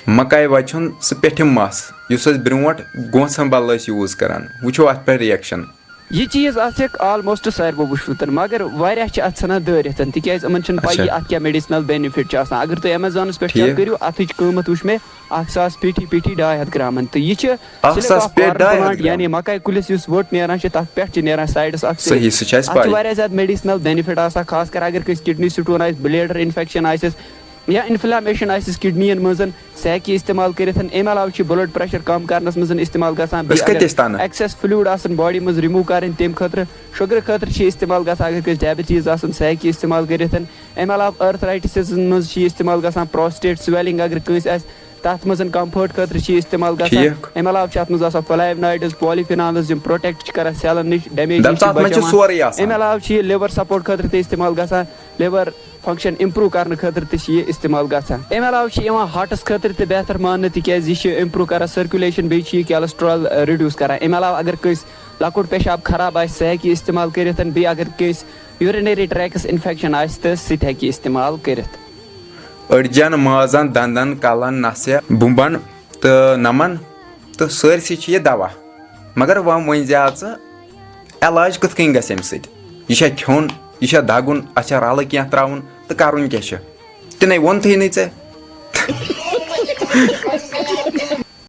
मकाई वचुन सह पेठिम मस युस ब्रोट गोंसन बल यूज करान वो अत पे रिएक्शन यह चीज ऑलमोस्ट सारो वुचमुत मगर वारियाह सान दरित तिकाज इन पी अत क्या मेडिसिनल बेनिफिट अगर तुम अमेजॉनस पे चेक करो अत कीमत वुच मे 1000 पीठी 250 ग्रामन तो यह प्लांट यानी मकाई कुलिस वोट नीरान तथ पे साइडस ज्यादा मेडिसिनल बेनिफिट खास कर अगर किडनी स्टोन ब्लेडर इन्फेक्शन या इन्फ्लामेशन किडनियन मज सह हेकि इस्तेमाल कर अमे अलाव ब्लड प्रेशर कम करनस मज इस्तेमाल गसान एक्सेस फ्लूड बॉडी मज रिमूव कर तम खतर शुगर खतर इस्तेमाल गसान अगर डायबिटीज सह हेकि इस्तेमाल कर अमे अलाव अर्थराइटिस मज इस्तेमाल गसान प्रोस्टेट स्वेलिंग अगर कंस तथ मज कम्फर्ट खतर इस्तेमाल गसान अमे अलाव अत मज फ्लेवोनॉइड्स पॉलीफिनॉल्स प्रोटेक्ट कर सेलन निश डैमेज अमे अलाव लिवर सपोर्ट खतर इस्तेमाल गसान लिवर फंक्शन इम्प्रूव करने खतर इस्तेमाल गसान अमे अलाव हार्टस खतर बेहतर मान तिज इम्प्रूव कर सर्कुलेशन बे कोलेस्ट्रॉल रिड्यूस कर अमे अलाव अगर कंस लकुट पेशाब खराब सह हेकि इस्तेमाल कर बे अगर कंस यूरिनरी ट्रैक्स इन्फेक्शन सह हेकि इस्तेमाल कर अड़जन माजन दंदन कलन नस्य बुम्बन तो नमन तो सरसी यह दवा मगर वन इलाज कत कन गम यह खोन यह दगुन अ रल क्या त्राउन तो कर क्या ती वोन थे